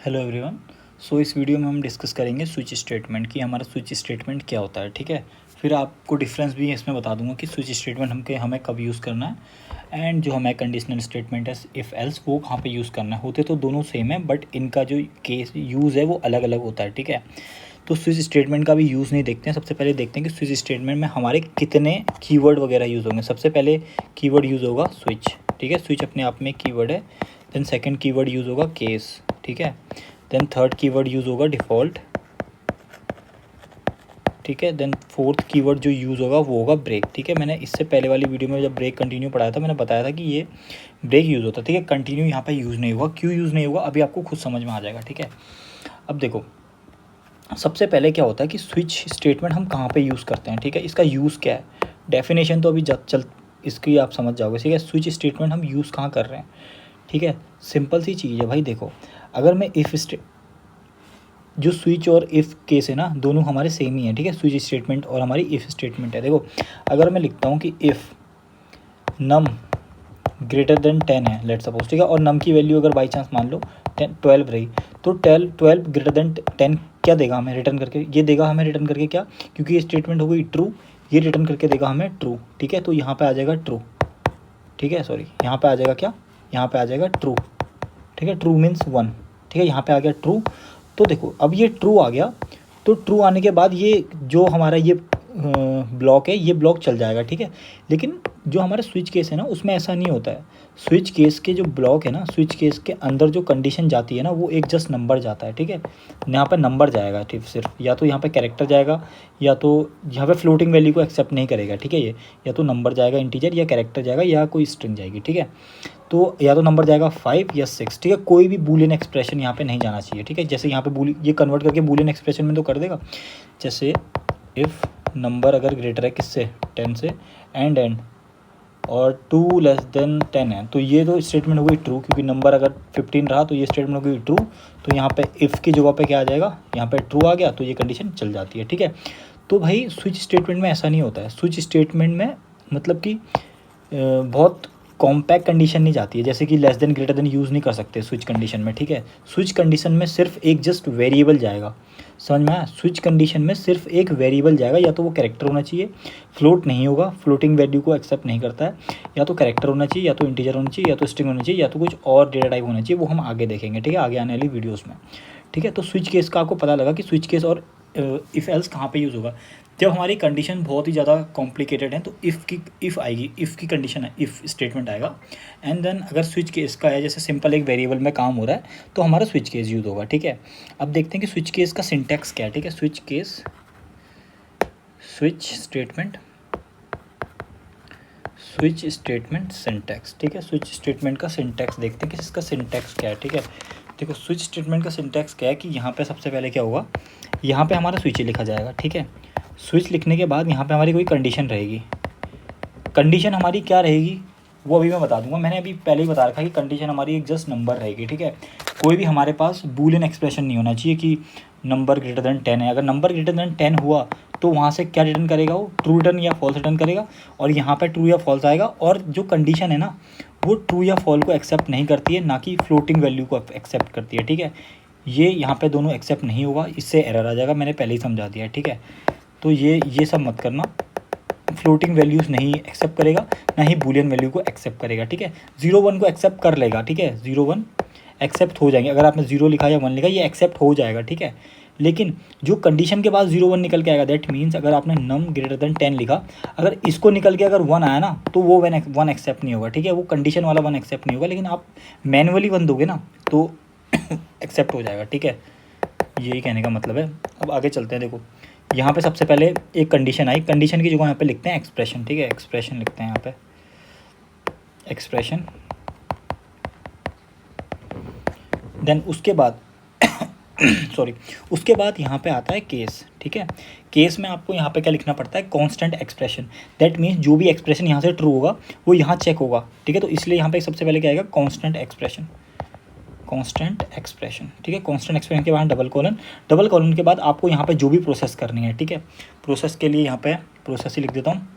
Hello everyone. सो इस video में हम डिस्कस करेंगे स्विच स्टेटमेंट कि हमारा स्विच स्टेटमेंट क्या होता है। ठीक है, फिर आपको डिफरेंस भी इसमें बता दूंगा कि स्विच स्टेटमेंट हमें कब यूज़ करना है एंड जो हमें कंडीशनल स्टेटमेंट है इफ़ एल्स वो कहाँ पे यूज़ करना है। होते तो दोनों सेम है बट इनका जो केस यूज़ है वो अलग अलग होता है। ठीक है, तो स्विच स्टेटमेंट का भी यूज़ नहीं देखते हैं। सबसे पहले देखते हैं कि स्विच स्टेटमेंट में हमारे कितने कीवर्ड वगैरह यूज़ होंगे। सबसे पहले कीवर्ड यूज़ होगा स्विच। ठीक है, स्विच अपने आप में कीवर्ड है। देन सेकंड कीवर्ड यूज़ होगा केस। ठीक है, देन थर्ड कीवर्ड यूज़ होगा डिफ़ॉल्ट। ठीक है, देन फोर्थ कीवर्ड जो यूज़ होगा वो होगा ब्रेक। ठीक है, मैंने इससे पहले वाली वीडियो में जब ब्रेक कंटिन्यू पढ़ाया था मैंने बताया था कि ये ब्रेक यूज़ होता है। ठीक है, कंटिन्यू यहाँ पे यूज़ नहीं होगा। क्यों यूज़ नहीं होगा अभी आपको खुद समझ में आ जाएगा। ठीक है, अब देखो सबसे पहले क्या होता है कि स्विच स्टेटमेंट हम कहाँ पे यूज़ करते हैं। ठीक है, इसका यूज़ क्या है, डेफिनेशन तो अभी चल इसकी आप समझ जाओगे। ठीक है, स्विच स्टेटमेंट हम यूज़ कहाँ कर रहे हैं। ठीक है, सिंपल सी चीज़ है भाई। देखो अगर मैं जो स्विच और इफ़ केस है ना दोनों हमारे सेम ही है। ठीक है, स्विच स्टेटमेंट और हमारी इफ़ स्टेटमेंट है। देखो अगर मैं लिखता हूँ कि इफ़ नम ग्रेटर देन 10 है लेट सपोज। ठीक है, और नम की वैल्यू अगर बाई चांस मान लो 12 रही तो 12 ग्रेटर देन 10 क्या देगा हमें रिटर्न करके, ये देगा हमें रिटर्न करके क्या, क्योंकि ये स्टेटमेंट हो गई ट्रू, ये रिटर्न करके देगा हमें ट्रू। ठीक है, तो यहाँ पे आ जाएगा ट्रू। ठीक है, सॉरी यहाँ पे आ जाएगा क्या, यहाँ पे आ जाएगा ट्रू। ठीक है, ट्रू मीन्स 1। ठीक है, यहाँ पे आ गया ट्रू। तो देखो अब ये ट्रू आ गया, तो ट्रू आने के बाद ये जो हमारा ये ब्लॉक है ये ब्लॉक चल जाएगा। ठीक है, लेकिन जो हमारा स्विच केस है ना उसमें ऐसा नहीं होता है। स्विच केस के जो ब्लॉक है ना, स्विच केस के अंदर जो कंडीशन जाती है ना वो एक जस्ट नंबर जाता है। ठीक है, यहाँ पर नंबर जाएगा सिर्फ, या तो यहाँ पे कैरेक्टर जाएगा या तो यहाँ पे फ्लोटिंग वैल्यू को एक्सेप्ट नहीं करेगा। ठीक है, ये या तो नंबर जाएगा इंटीजर, या कैरेक्टर जाएगा, या कोई स्ट्रिंग जाएगी। ठीक है, तो या तो नंबर जाएगा 5 या 6। ठीक है, कोई भी बूलियन एक्सप्रेशन यहाँ पे नहीं जाना चाहिए। ठीक है, जैसे यहाँ पे ये कन्वर्ट करके बूलियन एक्सप्रेशन में तो कर देगा। जैसे इफ़ नंबर अगर ग्रेटर है किससे 10 से एंड और 2 लेस देन 10 है, तो ये तो स्टेटमेंट हो गई ट्रू, क्योंकि नंबर अगर 15 रहा तो ये स्टेटमेंट हो गई ट्रू। तो यहाँ पे इफ़ की जगह पे क्या आ जाएगा, यहाँ पे ट्रू आ गया तो ये कंडीशन चल जाती है। ठीक है, तो भाई स्विच स्टेटमेंट में ऐसा नहीं होता है। स्विच स्टेटमेंट में मतलब कि बहुत कॉम्पैक्ट कंडीशन नहीं जाती है, जैसे कि less than greater than use नहीं कर सकते स्विच कंडीशन में। ठीक है, स्विच कंडीशन में सिर्फ एक जस्ट वेरिएबल जाएगा। समझ में आया, स्विच कंडीशन में सिर्फ एक वेरिएबल जाएगा, या तो वो कैरेक्टर होना चाहिए, फ्लोट नहीं होगा, फ्लोटिंग वैल्यू को एक्सेप्ट नहीं करता है, या तो कैरेक्टर होना चाहिए, या तो इंटीजर होना चाहिए, या तो स्ट्रिंग होना चाहिए, या तो कुछ और डेटा टाइप होना चाहिए। वो हम आगे देखेंगे। ठीक है, आगे आने वाली वीडियोज़ में। ठीक है, तो स्विच केस का आपको पता लगा कि स्विच केस और इफ़ एल्स कहाँ पे यूज़ होगा। जब हमारी कंडीशन बहुत ही ज़्यादा कॉम्प्लिकेटेड है तो इफ़ आएगी, इफ़ की कंडीशन है, इफ़ स्टेटमेंट आएगा। एंड देन अगर स्विच केस का है, जैसे सिंपल एक वेरिएबल में काम हो रहा है तो हमारा स्विच केस यूज़ होगा। ठीक है, अब देखते हैं कि स्विच केस का सिंटैक्स क्या है। ठीक है, स्विच स्टेटमेंट सिंटैक्स। ठीक है, स्विच स्टेटमेंट का सिंटैक्स देखते हैं कि इसका सिंटैक्स क्या है। ठीक है, देखो स्विच स्टेटमेंट का सिंटैक्स क्या है कि यहाँ पे सबसे पहले क्या होगा, यहाँ पे हमारा स्विच लिखा जाएगा। ठीक है, स्विच लिखने के बाद यहाँ पे हमारी कोई कंडीशन रहेगी। कंडीशन हमारी क्या रहेगी वो अभी मैं बता दूंगा। मैंने अभी पहले ही बता रखा है कि कंडीशन हमारी एक जस्ट नंबर रहेगी। ठीक है, कोई भी हमारे पास बूलियन एक्सप्रेशन नहीं होना चाहिए कि नंबर ग्रेटर देन 10 है। अगर नंबर ग्रेटर देन 10 हुआ तो वहाँ से क्या रिटर्न करेगा, वो ट्रू रिटर्न या फॉल्स रिटर्न करेगा, और यहाँ पर ट्रू या फॉल्स आएगा। और जो कंडीशन है ना वो ट्रू या फॉल को एक्सेप्ट नहीं करती है, ना कि फ्लोटिंग वैल्यू को एक्सेप्ट करती है। ठीक है, ये यहाँ पे दोनों एक्सेप्ट नहीं होगा, इससे एरर आ जाएगा, मैंने पहले ही समझा दिया है। ठीक है, तो ये सब मत करना। फ्लोटिंग वैल्यूज़ नहीं एक्सेप्ट करेगा, ना ही बूलियन वैल्यू को एक्सेप्ट करेगा। ठीक है, 0 1 को एक्सेप्ट कर लेगा। ठीक है, 0 1 एक्सेप्ट हो जाएंगे, अगर आपने 0 लिखा या 1 लिखा ये एक्सेप्ट हो जाएगा। ठीक है, लेकिन जो कंडीशन के बाद 0 1 निकल के आएगा, दैट मीन्स अगर आपने नम ग्रेटर देन 10 लिखा, अगर इसको निकल के अगर 1 आया ना तो वो 1 एक्सेप्ट नहीं होगा। ठीक है, वो कंडीशन वाला 1 एक्सेप्ट नहीं होगा, लेकिन आप मैनुअली 1 दोगे ना तो एक्सेप्ट हो जाएगा। ठीक है, यही कहने का मतलब है। अब आगे चलते हैं। देखो यहाँ पे सबसे पहले एक कंडीशन आई, कंडीशन की जगह यहाँ पे लिखते हैं एक्सप्रेशन। ठीक है, एक्सप्रेशन लिखते हैं यहाँ पे, एक्सप्रेशन। देन उसके बाद सॉरी उसके बाद यहाँ पे आता है केस। ठीक है, केस में आपको यहाँ पे क्या लिखना पड़ता है, कांस्टेंट एक्सप्रेशन। दैट मीन्स जो भी एक्सप्रेशन यहाँ से ट्रू होगा वो यहाँ चेक होगा। ठीक है, तो इसलिए यहाँ पे सबसे पहले क्या आएगा, कांस्टेंट एक्सप्रेशन। ठीक है, कांस्टेंट एक्सप्रेशन के बाद डबल कॉलन के बाद आपको यहाँ पे जो भी प्रोसेस करनी है। ठीक है, प्रोसेस के लिए यहाँ पे प्रोसेस ही लिख देता हूँ।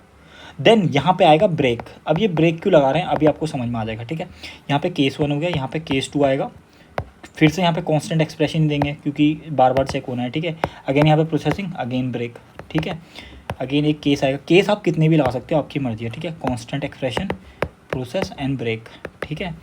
देन यहाँ पे आएगा ब्रेक। अब ये ब्रेक क्यों लगा रहे हैं अभी आपको समझ में आ जाएगा। ठीक है, यहाँ पे केस 1 हो गया, यहाँ पे केस 2 आएगा, फिर से यहाँ पे कांस्टेंट एक्सप्रेशन देंगे क्योंकि बार बार चेक होना है, ठीक है। अगेन यहाँ पे प्रोसेसिंग, अगेन ब्रेक, ठीक है। अगेन एक केस आएगा, केस आप कितने भी लगा सकते हो, आपकी मर्जी है, ठीक है। Constant expression, process and break, ठीक है।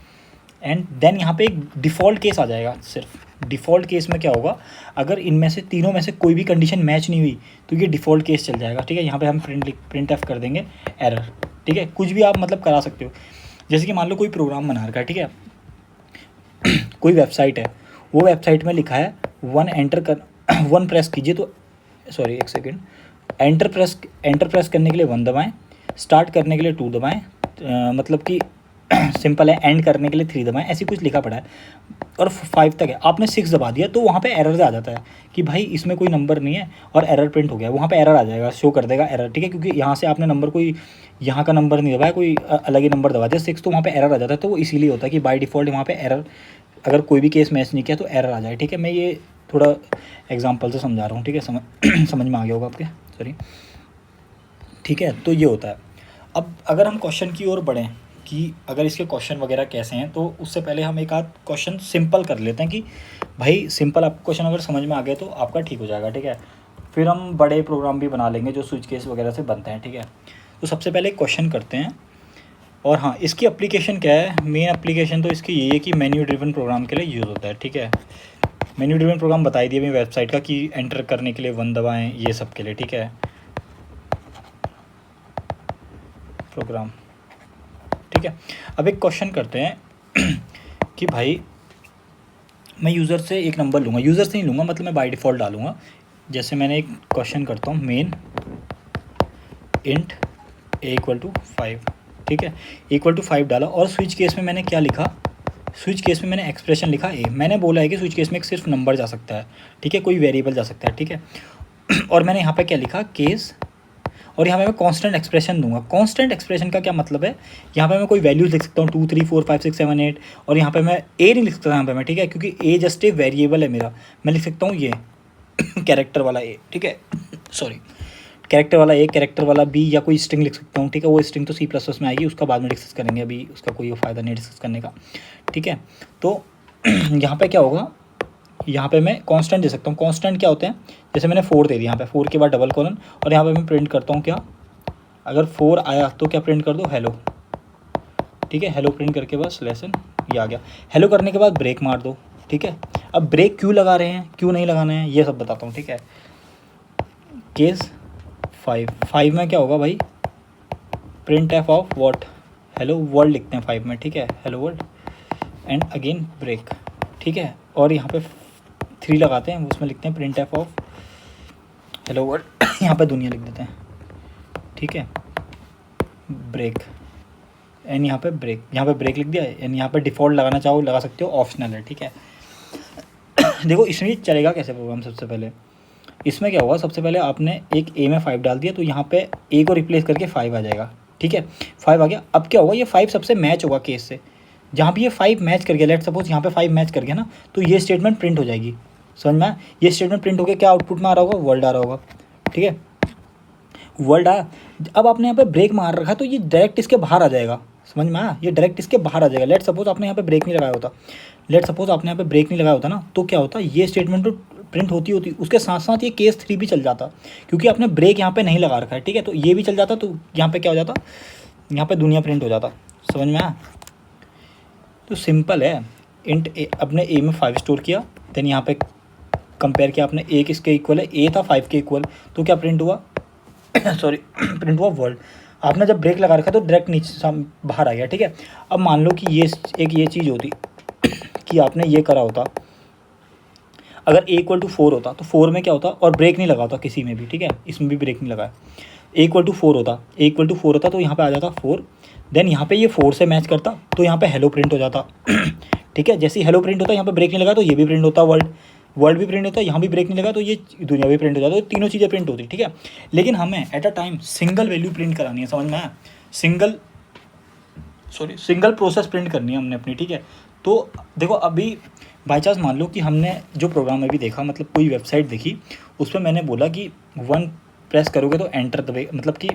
एंड देन यहाँ पे एक डिफ़ॉल्ट केस आ जाएगा। सिर्फ डिफ़ॉल्ट केस में क्या होगा, अगर इनमें से तीनों में से कोई भी कंडीशन मैच नहीं हुई तो ये डिफ़ॉल्ट केस चल जाएगा, ठीक है। यहाँ पे हम प्रिंट एफ कर देंगे एरर, ठीक है। कुछ भी आप मतलब करा सकते हो, जैसे कि मान लो कोई प्रोग्राम बना रखा है, ठीक है। कोई वेबसाइट है, वो वेबसाइट में लिखा है वन प्रेस कीजिए तो सॉरी एक सेकेंड, एंटर प्रेस करने के लिए 1 दबाएं, स्टार्ट करने के लिए 2 दबाएं, मतलब कि सिंपल है, एंड करने के लिए 3 दबाएं, ऐसी कुछ लिखा पड़ा है और 5 तक है, आपने 6 दबा दिया तो वहाँ पे एरर आ जाता है कि भाई इसमें कोई नंबर नहीं है और एरर प्रिंट हो गया, वहाँ पे एरर आ जाएगा, शो कर देगा एरर, ठीक है। क्योंकि यहाँ से आपने नंबर कोई यहाँ का नंबर नहीं दबाया, कोई अलग ही नंबर दबा दिया 6, तो वहाँ पे एरर आ जाता है। तो वो इसीलिए होता है कि बाय डिफ़ॉल्ट वहाँ पे एरर, अगर कोई भी केस मैच नहीं किया तो एरर आ जाए, ठीक है। मैं ये थोड़ा एग्जाम्पल से समझा रहा हूँ, ठीक है, समझ में आ गया होगा आपके, सॉरी, ठीक है। तो ये होता है। अब अगर हम क्वेश्चन की ओर बढ़ें कि अगर इसके क्वेश्चन वगैरह कैसे हैं, तो उससे पहले हम एक आध क्वेश्चन सिंपल कर लेते हैं कि भाई सिंपल आपको क्वेश्चन अगर समझ में आ गया तो आपका ठीक हो जाएगा, ठीक है। फिर हम बड़े प्रोग्राम भी बना लेंगे जो स्विच केस वगैरह से बनते हैं, ठीक है। तो सबसे पहले क्वेश्चन करते हैं। और हाँ, इसकी एप्लीकेशन क्या है, मेन एप्लीकेशन तो इसकी यही है कि मेन्यू ड्रिवन प्रोग्राम के लिए यूज़ होता है, ठीक है। मेन्यू ड्रिवन प्रोग्राम बताई दिया मेरी वेबसाइट का कि एंटर करने के लिए 1 दबाएँ, ये सब के लिए, ठीक है, प्रोग्राम, ठीक है। अब एक क्वेश्चन करते हैं कि भाई मैं यूज़र से एक नंबर लूँगा, यूज़र से नहीं लूँगा, मतलब मैं बाय डिफ़ॉल्ट डालूँगा। जैसे मैंने एक क्वेश्चन करता हूँ, main int a equal to 5, ठीक है, इक्वल टू 5 डाला और स्विच केस में मैंने क्या लिखा, स्विच केस में मैंने एक्सप्रेशन लिखा ए। मैंने बोला है कि स्विच केस में एक सिर्फ नंबर जा सकता है, ठीक है, कोई वेरिएबल जा सकता है, ठीक है। और मैंने यहाँ पे क्या लिखा, केस, और यहाँ पे मैं कांस्टेंट एक्सप्रेशन दूंगा। कांस्टेंट एक्सप्रेशन का क्या मतलब है, यहाँ पे मैं कोई वैल्यूज लिख सकता हूँ 2 3 4 5 6 7 8, और यहाँ पे मैं ए नहीं लिख सकता यहाँ पे मैं, ठीक है, क्योंकि ए जस्ट ए वेरिएबल है मेरा। मैं लिख सकता हूँ ये कैरेक्टर वाला ए, ठीक है, सॉरी, कैरेक्टर वाला ए, कैरेक्टर वाला बी, या कोई स्ट्रिंग लिख सकता हूँ, ठीक है। वो स्ट्रिंग तो C++ में आएगी, उसका बाद में डिस्कस करेंगे, अभी उसका कोई फ़ायदा नहीं डिस्कस करने का, ठीक है। तो यहाँ पे क्या होगा, यहाँ पे मैं कांस्टेंट दे सकता हूँ। कांस्टेंट क्या होते हैं, जैसे मैंने 4 दे दिया यहाँ पे, 4 के बाद डबल कोलन, और यहाँ पे मैं प्रिंट करता हूँ क्या, अगर 4 आया तो क्या प्रिंट कर दो, हेलो, ठीक है। हेलो प्रिंट करके बस लेसन ये आ गया। हेलो करने के बाद ब्रेक मार दो, ठीक है। अब ब्रेक क्यों लगा रहे हैं, क्यों नहीं लगाना है, ये सब बताता हूँ, ठीक है। केस 5 में क्या होगा भाई, printf of what, hello world लिखते हैं 5 में, ठीक है, hello world, and again break, ठीक है। और यहाँ पे 3 लगाते हैं, उसमें लिखते हैं print F of hello world यहाँ पे दुनिया लिख देते हैं, ठीक है, ब्रेक, एंड यहाँ पे ब्रेक, यहाँ पे ब्रेक लिख दिया, एंड यहाँ पे डिफ़ॉल्ट लगाना चाहो लगा सकते हो, ऑप्शनल है, ठीक है। देखो इसमें चलेगा कैसे प्रोग्राम, सबसे पहले इसमें क्या होगा, सबसे पहले आपने एक ए में 5 डाल दिया तो यहाँ पे ए को रिप्लेस करके 5 आ जाएगा, ठीक है, 5 आ गया। अब क्या होगा, ये 5 सबसे मैच होगा केस से, जहाँ भी ये 5 मैच कर गया, लेट सपोज यहाँ पे 5 मैच कर गया ना, तो ये स्टेटमेंट प्रिंट हो जाएगी, समझ में आया। ये स्टेटमेंट प्रिंट होकर क्या आउटपुट में आ रहा होगा, वर्ल्ड आ रहा होगा, ठीक है, वर्ल्ड आया। अब आपने यहाँ पे ब्रेक मार रखा तो ये डायरेक्ट इसके बाहर आ जाएगा, समझ में आया, ये डायरेक्ट इसके बाहर आ जाएगा। लेट सपोज आपने यहाँ पे ब्रेक नहीं लगाया होता, लेट सपोज आपने यहाँ पे ब्रेक नहीं लगाया होता ना, तो क्या होता, ये स्टेटमेंट तो प्रिंट होती उसके साथ साथ ये केस 3 भी चल जाता, क्योंकि आपने ब्रेक यहाँ पे नहीं लगा रखा है, ठीक है। तो ये भी चल जाता, तो यहाँ पे क्या हो जाता, यहाँ पे दुनिया प्रिंट हो जाता, समझ में आया। तो सिंपल है, इंट ए, अपने ए में 5 स्टोर किया, देन यहाँ पे कंपेयर किया आपने, ए किसके इक्वल है, ए था 5 के इक्वल, तो क्या प्रिंट हुआ सॉरी प्रिंट हुआ वर्ल्ड। आपने जब ब्रेक लगा रखा तो डायरेक्ट नीचे बाहर आ गया, ठीक है। अब मान लो कि ये एक ये चीज़ होती कि आपने ये करा होता, अगर ए इक्वल टू 4 होता तो 4 में क्या होता, और ब्रेक नहीं लगा होता किसी में भी, ठीक है, इसमें भी ब्रेक नहीं लगाया, ए इक्वल टू 4 होता, ए इक्वल टू 4 होता तो यहाँ पे आ जाता 4, देन यहाँ पे ये 4 से मैच करता तो यहाँ पे हेलो प्रिंट हो जाता ठीक है। जैसे ही हेलो प्रिंट होता, यहाँ पे ब्रेक नहीं लगा तो ये भी प्रिंट होता, वर्ल्ड भी प्रिंट होता, यहाँ भी ब्रेक नहीं लगा तो ये दुनिया भी प्रिंट हो जाता, तो तीनों चीज़ें प्रिंट होती, ठीक है। लेकिन हमें at a time single value print करानी है, समझ में आया, सिंगल प्रोसेस प्रिंट करनी है हमने अपनी, ठीक है। तो देखो अभी बाई चांस मान लो कि हमने जो प्रोग्राम अभी देखा, मतलब कोई वेबसाइट देखी, उस पर मैंने बोला कि 1 प्रेस करोगे तो एंटर दबे, मतलब कि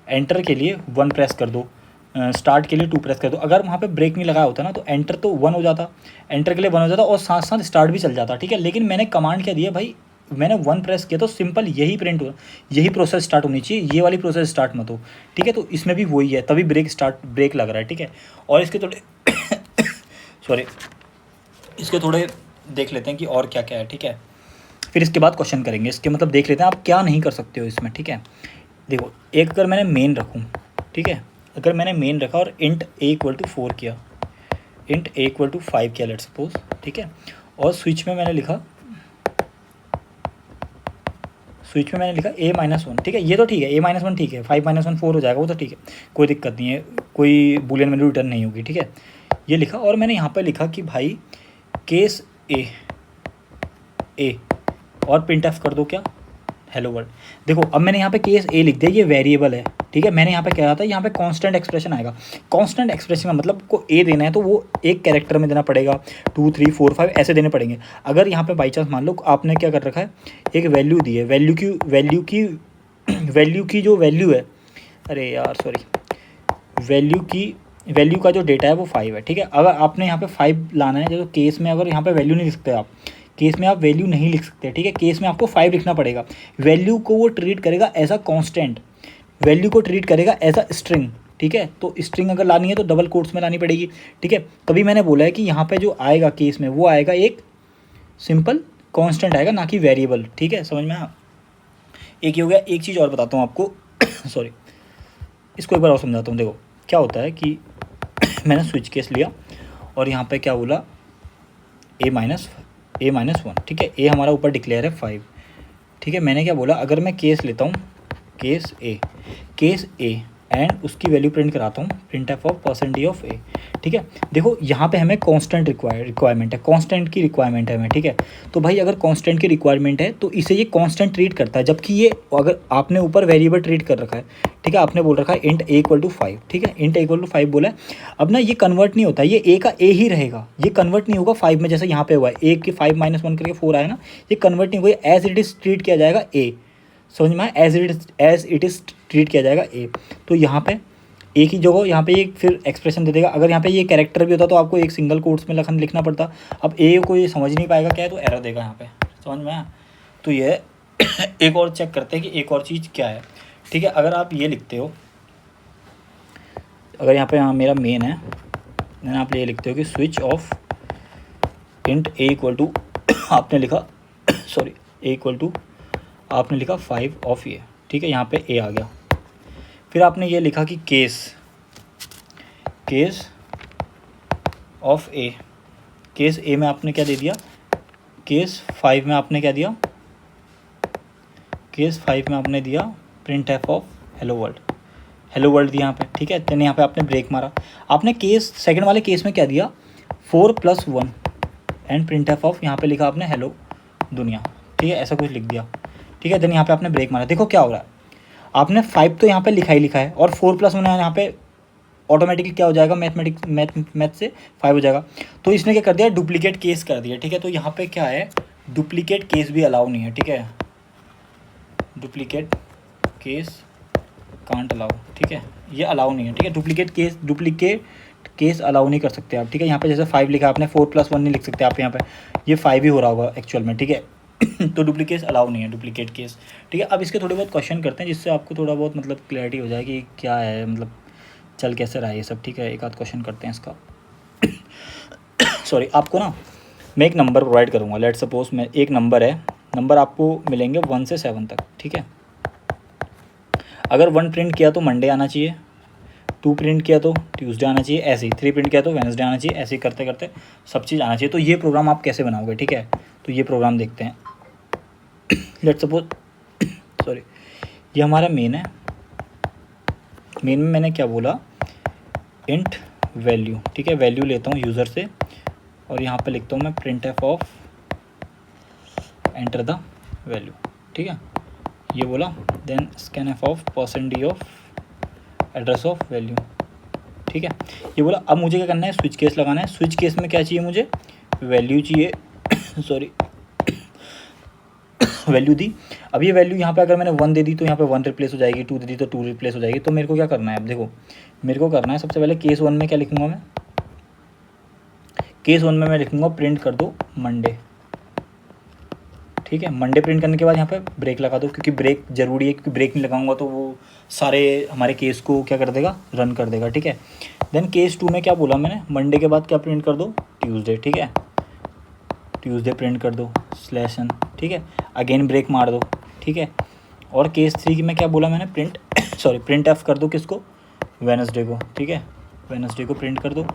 एंटर के लिए 1 प्रेस कर दो, स्टार्ट के लिए 2 प्रेस कर दो। अगर वहाँ पे ब्रेक नहीं लगाया होता ना तो एंटर तो 1 हो जाता, एंटर के लिए 1 हो जाता और साथ साथ स्टार्ट भी चल जाता, ठीक है। लेकिन मैंने कमांड क्या दिया भाई, मैंने 1 प्रेस किया तो सिंपल यही प्रिंट हो, यही प्रोसेस स्टार्ट होनी चाहिए, ये वाली प्रोसेस स्टार्ट मत हो, ठीक है। तो इसमें भी वही है, तभी ब्रेक लग रहा है, ठीक है। और इसके थोड़े सॉरी इसके थोड़े देख लेते हैं कि और क्या क्या है, ठीक है। फिर इसके बाद क्वेश्चन करेंगे, इसके मतलब देख लेते हैं आप क्या नहीं कर सकते हो इसमें, ठीक है। देखो एक अगर मैंने मेन रखूँ, ठीक है, अगर मैंने मेन रखा और इंट a = 4 किया, इंट a = 5 किया लेट्स सपोज, ठीक है। और स्विच में मैंने लिखा a-1, ठीक है। ये तो ठीक है, a-1 ठीक है, 5 - 1 4 हो जाएगा, वो तो ठीक है, कोई दिक्कत नहीं है, कोई बूलियन वैल्यू रिटर्न नहीं होगी, ठीक है। ये लिखा और मैंने यहाँ पर लिखा कि भाई केस ए और प्रिंट एफ कर दो क्या, हेलो वर्ल्ड। देखो अब मैंने यहाँ पे केस ए लिख दिया, ये वेरिएबल है, ठीक है। मैंने यहाँ पे क्या था, यहाँ पे कांस्टेंट एक्सप्रेशन आएगा, कांस्टेंट एक्सप्रेशन का मतलब को ए देना है तो वो एक कैरेक्टर में देना पड़ेगा, 2 3 4 5 ऐसे देने पड़ेंगे। अगर यहाँ पे बाई चांस मान लो आपने क्या कर रखा है, एक वैल्यू दी है, वैल्यू की जो वैल्यू है, अरे यार सॉरी, वैल्यू का जो डेटा है वो 5 है, ठीक है। अगर आपने यहाँ पे 5 लाना है, जो केस में अगर यहाँ पे वैल्यू नहीं लिख सकते आप, केस में आप वैल्यू नहीं लिख सकते, ठीक है, केस में आपको 5 लिखना पड़ेगा। वैल्यू को वो ट्रीट करेगा एज अ कांस्टेंट, वैल्यू को ट्रीट करेगा एज अ स्ट्रिंग, ठीक है। तो स्ट्रिंग अगर लानी है तो डबल कोट्स में लानी पड़ेगी, ठीक है। तभी मैंने बोला है कि यहाँ पे जो आएगा केस में वो आएगा एक सिंपल कांस्टेंट आएगा, ना कि वेरिएबल, ठीक है। समझ में आया, एक ही हो गया। एक चीज़ और बताता हूँ आपको सॉरी, इसको एक बार और समझाता हूँ। देखो क्या होता है कि मैंने स्विच केस लिया और यहाँ पे क्या बोला, a-1, ठीक है। ए हमारा ऊपर डिक्लेयर है 5, ठीक है। मैंने क्या बोला, अगर मैं केस लेता हूँ, केस ए एंड उसकी वैल्यू प्रिंट कराता हूँ, print F of %d of a, ठीक है। देखो यहाँ पे हमें कांस्टेंट रिक्वायरमेंट है, कांस्टेंट की रिक्वायरमेंट है हमें, ठीक है। तो भाई अगर कांस्टेंट की रिक्वायरमेंट है तो इसे ये कांस्टेंट ट्रीट करता है, जबकि ये अगर आपने ऊपर वेरिएबल ट्रीट कर रखा है, ठीक है, आपने बोल रखा है इंट a = 5, ठीक है, इंट a = 5 बोला है। अब ना ये कन्वर्ट नहीं होता, ये a का a ही रहेगा, ये कन्वर्ट नहीं होगा 5 में, जैसे यहाँ पे हुआ है a के 5 - 1 करके 4 आया ना, ये कन्वर्ट नहीं होगा, एज इट इज ट्रीट किया जाएगा a, समझ में आया, एज इट इज ट्रीट किया जाएगा a। तो यहाँ पे एक ही जगह यहाँ पे एक फिर एक्सप्रेशन दे देगा। अगर यहाँ पे ये कैरेक्टर भी होता तो आपको एक सिंगल कोट्स में लिखना पड़ता। अब ए को ये समझ नहीं पाएगा क्या है तो एरर देगा यहाँ पे, समझ में आया। तो ये एक और चेक करते हैं कि एक और चीज़ क्या है, ठीक है। अगर आप ये लिखते हो, अगर यहाँ पे मेरा मेन है, देन आप ये लिखते हो कि स्विच ऑफ इंट a = आपने लिखा सॉरी a = आपने लिखा 5 ऑफ ये, ठीक है, यहाँ पे a आ गया। फिर आपने ये लिखा कि केस ऑफ ए, केस ए में आपने क्या दे दिया, केस 5 में आपने क्या दिया, केस 5 में आपने दिया print F of hello world दिया यहाँ पे, ठीक है। तो यहाँ पे आपने ब्रेक मारा, आपने केस सेकंड वाले केस में क्या दिया, 4 + 1 एंड प्रिंट एफ ऑफ यहाँ पे लिखा आपने हेलो दुनिया, ठीक है, ऐसा कुछ लिख दिया, ठीक है। देन यहाँ पे आपने ब्रेक मारा। देखो क्या हो रहा है, आपने 5 तो यहाँ पे लिखा है और 4 + 1 यहाँ पे ऑटोमेटिकली क्या हो जाएगा, मैथ से 5 हो जाएगा। तो इसने क्या कर दिया, डुप्लीकेट केस कर दिया, ठीक है। तो यहाँ पे क्या है, डुप्लीकेट केस भी अलाउ नहीं है, ठीक है, डुप्लीकेट केस कांट अलाउ, ठीक है, ये अलाउ नहीं है, ठीक है। डुप्लीकेट केस अलाउ नहीं कर सकते आप, ठीक है। यहाँ पे जैसे 5 लिखा आपने, 4 + 1 नहीं लिख सकते आप, यहाँ पे ये 5 ही हो रहा होगा एक्चुअल में, ठीक है। तो डुप्लीकेट अलाउ नहीं है, डुप्लीकेट केस, ठीक है। अब इसके थोड़े बहुत क्वेश्चन करते हैं जिससे आपको थोड़ा बहुत मतलब क्लैरिटी हो जाए कि क्या है, मतलब चल कैसे रहा है ये सब, ठीक है। एक आध क्वेश्चन करते हैं इसका सॉरी, आपको ना मैं एक नंबर प्रोवाइड करूँगा, लेट सपोज मैं एक नंबर है, नंबर आपको मिलेंगे 1 से 7 तक, ठीक है। अगर 1 प्रिंट किया तो मंडे आना चाहिए, 2 प्रिंट किया तो ट्यूसडे आना चाहिए, ऐसे ही 3 प्रिंट किया तो वेडनेसडे आना चाहिए, ऐसे ही करते करते सब चीज़ आना चाहिए। तो ये प्रोग्राम आप कैसे बनाओगे, ठीक है। तो ये प्रोग्राम देखते हैं। लेट सपोज सॉरी, ये हमारा मेन है, मेन में मैंने क्या बोला, इंट वैल्यू, ठीक है, वैल्यू लेता हूँ यूज़र से और यहाँ पे लिखता हूँ मैं printf of enter the value, ठीक है, ये बोला। Then scanf of %d of address of value, ठीक है, ये बोला। अब मुझे क्या करना है, स्विच केस लगाना है। स्विच केस में क्या चाहिए मुझे, वैल्यू चाहिए सॉरी वैल्यू दी। अब ये वैल्यू यहाँ पे अगर मैंने 1 दे दी तो यहाँ पे 1 रिप्लेस हो जाएगी, 2 दे दी तो 2 रिप्लेस हो जाएगी। तो मेरे को क्या करना है, अब देखो मेरे को करना है सबसे पहले केस 1 में क्या लिखूँगा मैं, केस 1 में मैं लिखूँगा प्रिंट कर दो मंडे, ठीक है। मंडे प्रिंट करने के बाद यहाँ पे ब्रेक लगा दो, क्योंकि ब्रेक जरूरी है, क्योंकि ब्रेक नहीं लगाऊंगा तो वो सारे हमारे केस को क्या कर देगा, रन कर देगा, ठीक है। देन केस 2 में क्या बोला मैंने, मंडे के बाद क्या प्रिंट कर दो, ट्यूसडे, ठीक है, ट्यूसडे प्रिंट कर दो /n, ठीक है। अगेन ब्रेक मार दो, ठीक है। और केस 3 की में क्या बोला मैंने, प्रिंट एफ कर दो किसको, वेडनेसडे को, ठीक है, वेडनेसडे को प्रिंट कर दो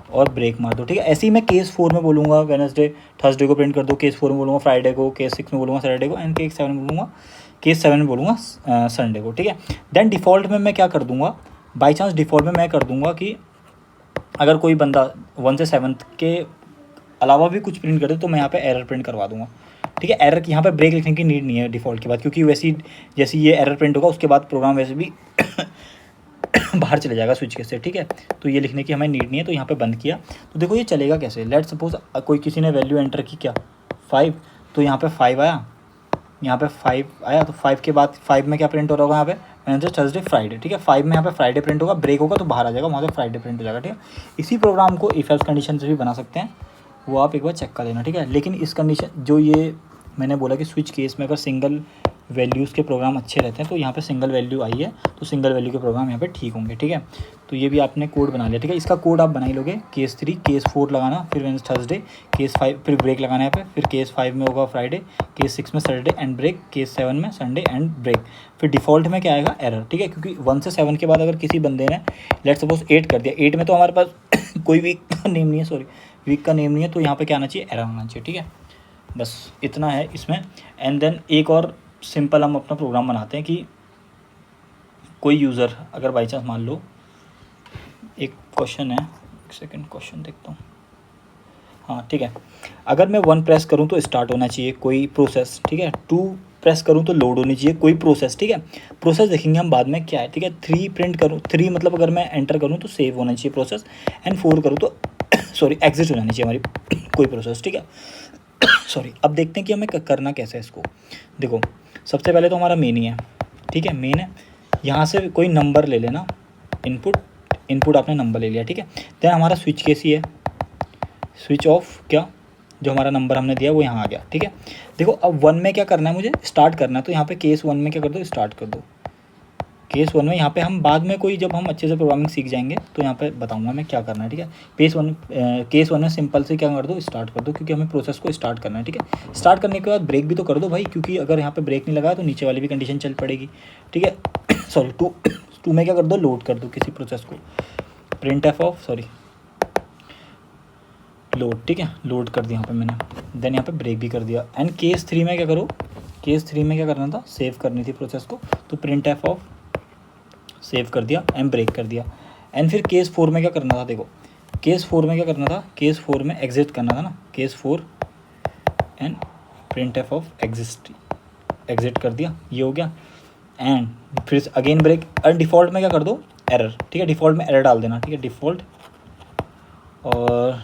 और ब्रेक मार दो, ठीक है। ऐसे ही मैं केस 4 में बोलूँगा वेडनेसडे थर्सडे को प्रिंट कर दो, केस 4 में बोलूँगा फ्राइडे को, केस 6 में बोलूँगा सैटरडे को, एंड केस 7 में बोलूँगा संडे को, ठीक है। देन डिफ़ॉल्ट में मैं क्या कर दूँगा, बाई चांस डिफ़ॉल्ट में मैं कर दूँगा कि अगर कोई बंदा 1 से 7 के अलावा भी कुछ प्रिंट कर दे तो मैं यहाँ पे एरर प्रिंट करवा दूँगा, ठीक है। एरर यहाँ पे ब्रेक लिखने की नीड नहीं है डिफ़ॉल्ट के बाद, क्योंकि वैसी जैसे ये एरर प्रिंट होगा उसके बाद प्रोग्राम वैसे भी बाहर चले जाएगा स्विच केस से, ठीक है। तो ये लिखने की हमें नीड नहीं है, तो यहाँ पे बंद किया। तो देखो ये चलेगा कैसे, लेट सपोज कोई किसी ने वैल्यू एंटर की क्या 5, तो यहाँ पे 5 आया, यहाँ पे 5 आया, तो 5 के बाद 5 में क्या प्रिंट हो रहा होगा यहाँ पे, वेडनेसडे थर्सडे फ्राइडे, ठीक है। 5 में यहाँ पे फ्राइडे प्रिंट होगा, ब्रेक होगा तो बाहर आ जाएगा, वहाँ से फ्राइडे प्रिंट हो जाएगा, ठीक है। इसी प्रोग्राम को इफ एल्स कंडीशन से भी बना सकते हैं, वो आप एक बार चेक कर लेना, ठीक है। लेकिन इस कंडीशन जो ये मैंने बोला कि स्विच केस में अगर सिंगल वैल्यूज़ के प्रोग्राम अच्छे रहते हैं, तो यहाँ पे सिंगल वैल्यू आई है तो सिंगल वैल्यू के प्रोग्राम यहाँ पे ठीक होंगे, ठीक है। तो ये भी आपने कोड बना लिया, ठीक है। इसका कोड आप बना ही लोगे, केस 3 केस 4 लगाना, फिर वेडनेसडे थर्सडे, केस 5 फिर ब्रेक लगाना है यहाँ पे, फिर केस 5 में होगा फ्राइडे, केस 6 में सैटरडे एंड ब्रेक, केस 7 में संडे एंड ब्रेक। फिर डिफ़ॉल्ट में क्या आएगा, एरर, ठीक है। क्योंकि 1 से 7 के बाद अगर किसी बंदे ने लेट सपोज 8 कर दिया, 8 में तो हमारे पास कोई वीक का नेम नहीं है, सॉरी वीक का नेम नहीं है, तो यहाँ पर क्या आना चाहिए, एरर आना चाहिए, ठीक है। बस इतना है इसमें। एंड देन एक और सिंपल हम अपना प्रोग्राम बनाते हैं कि कोई यूज़र अगर बाई चांस मान लो, एक क्वेश्चन है, एक सेकंड क्वेश्चन देखता हूँ, हाँ ठीक है। अगर मैं 1 प्रेस करूँ तो स्टार्ट होना चाहिए कोई प्रोसेस, ठीक है। 2 प्रेस करूँ तो लोड होनी चाहिए कोई प्रोसेस, ठीक है। प्रोसेस देखेंगे हम बाद में क्या है, ठीक है। 3 प्रिंट करूँ, 3 मतलब अगर मैं एंटर करूँ तो सेव होना चाहिए प्रोसेस, एंड 4 करूँ तो सॉरी एग्जिट हो जानी चाहिए हमारी कोई प्रोसेस, ठीक है। सॉरी, अब देखते हैं कि हमें करना कैसे है इसको। देखो सबसे पहले तो हमारा मेन ही है, ठीक है, मेन है। यहाँ से कोई नंबर ले लेना, इनपुट आपने नंबर ले लिया, ठीक है। देन हमारा स्विच केस ही है, स्विच ऑफ क्या, जो हमारा नंबर हमने दिया वो यहाँ आ गया, ठीक है। देखो अब 1 में क्या करना है, मुझे स्टार्ट करना है, तो यहाँ पे केस 1 में क्या कर दो, स्टार्ट कर दो। केस 1 में यहाँ पे हम बाद में कोई जब हम अच्छे से प्रोग्रामिंग सीख जाएंगे तो यहाँ पे बताऊंगा मैं क्या करना है, ठीक है। केस 1 में सिंपल से क्या कर दो, स्टार्ट कर दो, क्योंकि हमें प्रोसेस को स्टार्ट करना है, ठीक है। स्टार्ट करने के बाद ब्रेक भी तो कर दो भाई, क्योंकि अगर यहाँ पे ब्रेक नहीं लगाया तो नीचे वाली भी कंडीशन चल पड़ेगी, ठीक है। सॉरी 2 में क्या कर दो, लोड कर दो किसी प्रोसेस को, print F of sorry load, ठीक है, लोड कर दिया यहाँ पे मैंने। देन यहाँ पे ब्रेक भी कर दिया। एंड केस 3 में क्या करो, केस 3 में क्या करना था, सेव करनी थी प्रोसेस को, तो प्रिंट एफ ऑफ सेव कर दिया एंड ब्रेक कर दिया। एंड फिर केस 4 में क्या करना था, देखो केस 4 में क्या करना था, केस 4 में एग्जिट करना था ना, case 4 and print F of exit कर दिया, ये हो गया। एंड फिर अगेन ब्रेक, और डिफ़ॉल्ट में क्या कर दो, एरर, ठीक है। डिफ़ॉल्ट में एरर डाल देना, ठीक है, डिफ़ॉल्ट और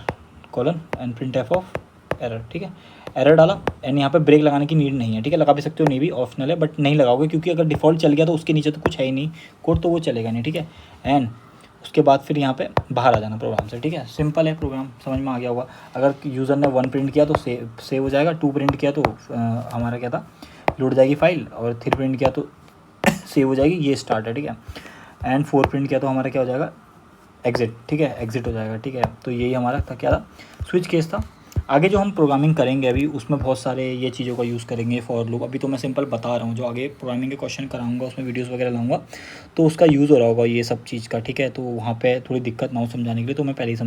colon and print F of error, ठीक है। एरर डाला एंड यहाँ पे ब्रेक लगाने की नीड नहीं है, ठीक है। लगा भी सकते हो, नहीं भी ऑप्शनल है, बट नहीं लगाओगे क्योंकि अगर डिफ़ॉल्ट चल गया तो उसके नीचे तो कुछ है ही नहीं कोड, तो वो चलेगा नहीं, ठीक है। एंड उसके बाद फिर यहाँ पे बाहर आ जाना प्रोग्राम से, ठीक है। सिंपल है प्रोग्राम, समझ में आ गया होगा। अगर यूज़र ने 1 प्रिंट किया तो सेव हो जाएगा, 2 प्रिंट किया तो हमारा क्या था, लोड जाएगी फाइल, और 3 प्रिंट किया तो सेव हो जाएगी, ये स्टार्ट है, ठीक है। एंड 4 प्रिंट किया तो हमारा क्या हो जाएगा, एग्जिट, ठीक है, एग्जिट हो जाएगा, ठीक है। तो यही हमारा था, क्या था, स्विच केस था। आगे जो हम प्रोग्रामिंग करेंगे अभी उसमें बहुत सारे ये चीज़ों का यूज़ करेंगे, फॉर लूप। अभी तो मैं सिंपल बता रहा हूँ, जो आगे प्रोग्रामिंग के क्वेश्चन कराऊंगा उसमें वीडियोस वगैरह लाऊंगा तो उसका यूज़ हो रहा होगा ये सब चीज़ का, ठीक है। तो वहाँ पे थोड़ी दिक्कत ना हो समझाने के लिए, तो मैं पहले ही